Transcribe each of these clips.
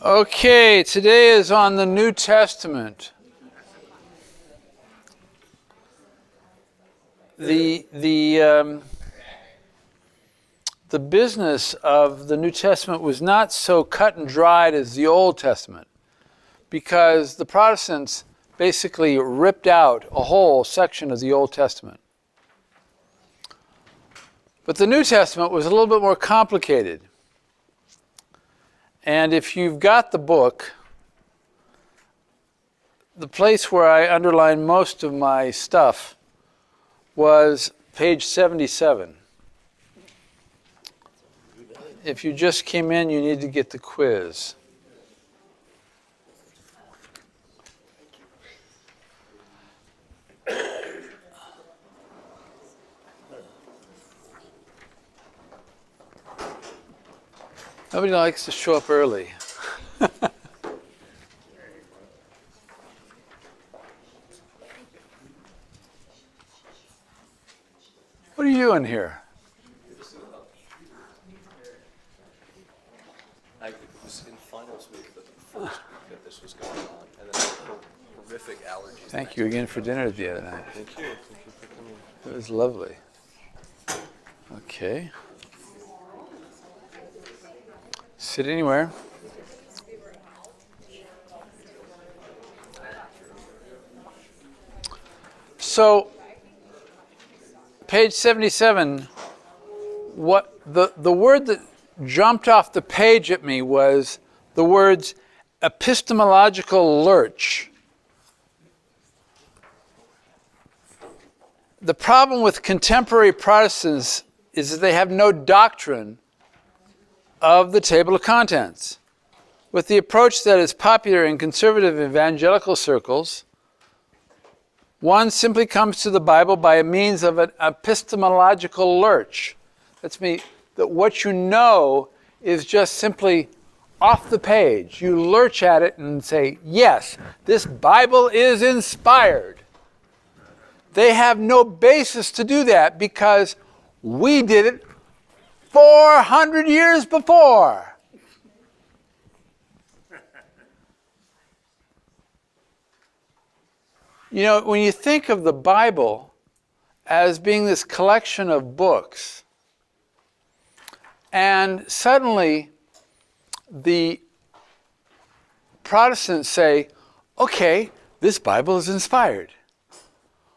Okay, today is on the New Testament. The business of the New Testament was not so cut and dried as the Old Testament, because the Protestants basically ripped out a whole section of the Old Testament. But the New Testament was a little bit more complicated. And if you've got the book, the place where I underlined most of my stuff was page 77. If you just came in, you need to get the quiz. Nobody likes to show up early. What are you doing here? I was in finals week the first week that this was going on, and then horrific allergies. Thank you again for dinner the other night. Thank you. Thank you for coming. It was lovely. Okay. Sit anywhere. So, page 77, what the word that jumped off the page at me was the words epistemological lurch. The problem with contemporary Protestants is that they have no doctrine of the table of contents. With the approach that is popular in conservative evangelical circles, one simply comes to the Bible by means of an epistemological lurch. That's me, that what you know is just simply off the page. You lurch at it and say, yes, this Bible is inspired. They have no basis to do that because we did it 400 years before. You know, when you think of the Bible as being this collection of books, and suddenly the Protestants say, okay, this Bible is inspired.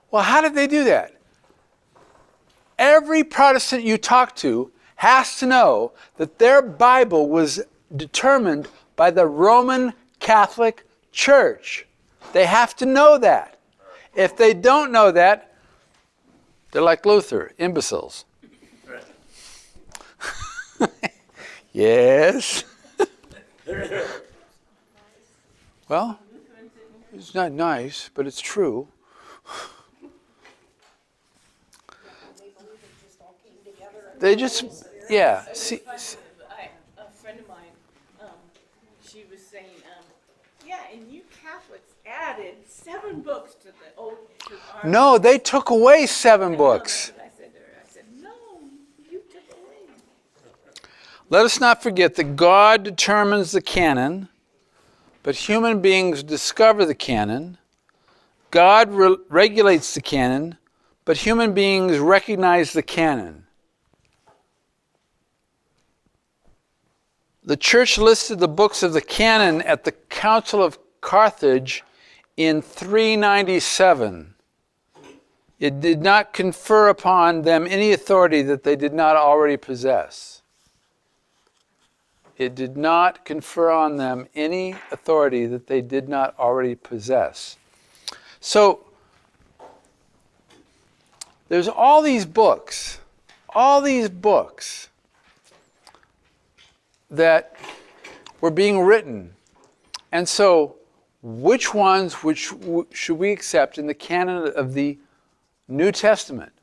Well, how did they do that? Every Protestant you talk to has to know that their Bible was determined by the Roman Catholic Church. They have to know that. If they don't know that, they're like Luther, imbeciles. Yes. Well, it's not nice, but it's true. They just, yeah. See, a friend of mine, she was saying, yeah, and you Catholics added 7 books to the old. no, they took away 7 books. I said to her, no, you took away. Let us not forget that God determines the canon, but human beings discover the canon. God regulates the canon, but human beings recognize the canon. The church listed the books of the canon at the Council of Carthage in 397. It did not confer upon them any authority that they did not already possess. It did not confer on them any authority that they did not already possess. So, there's all these books that were being written. And so, which ones should we accept in the canon of the New Testament?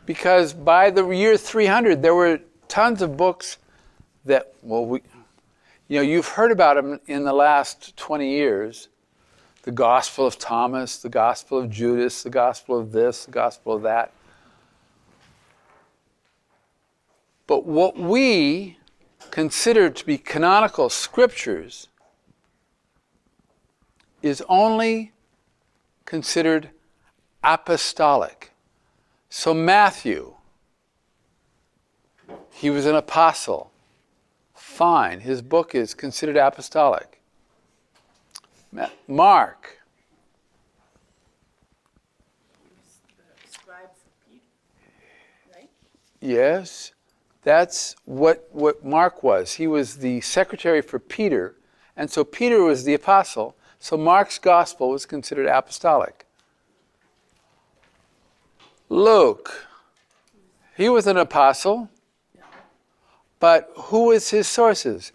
Because by the year 300, there were tons of books that, you've heard about them in the last 20 years. The Gospel of Thomas, the Gospel of Judas, the Gospel of this, the Gospel of that. But what we considered to be canonical scriptures is only considered apostolic. So Matthew, he was an apostle. Fine, his book is considered apostolic. Mark, The scribe for Peter, right? yes, that's what Mark was. He was the secretary for Peter, and so Peter was the apostle, so Mark's gospel was considered apostolic. Luke, he was an apostle, but who was his sources?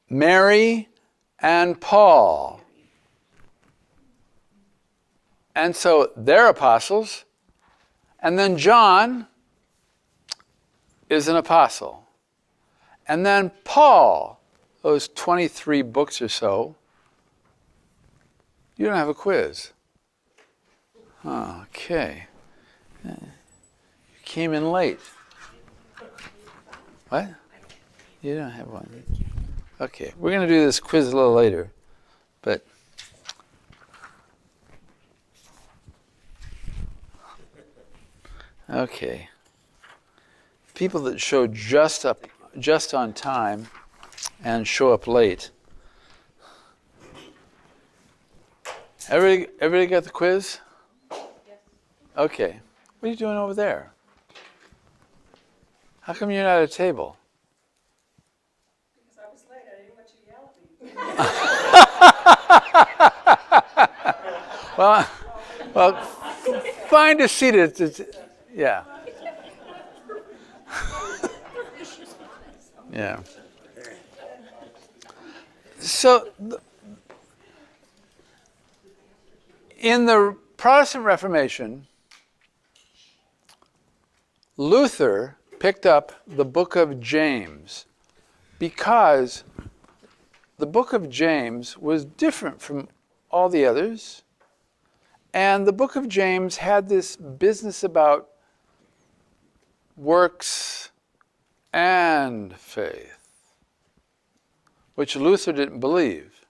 Mary and Paul. And so they're apostles. And then John is an apostle. And then Paul, those 23 books or so. You don't have a quiz. Okay. You came in late. What? You don't have one. Okay, we're going to do this quiz a little later, but okay. People that show just on time and show up late. Everybody got the quiz? Yes. Okay. What are you doing over there? How come you're not at a table? Because I was late, I didn't want you to yell at me. Well, find a seat. Yeah. Yeah. So, in the Protestant Reformation, Luther picked up the book of James because the book of James was different from all the others. And the book of James had this business about works and faith, which Luther didn't believe.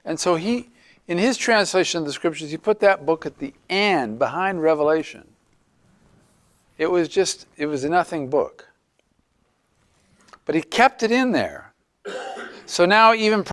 And so he, in his translation of the scriptures, he put that book at the end, behind Revelation. It was a nothing book. But he kept it in there. So now even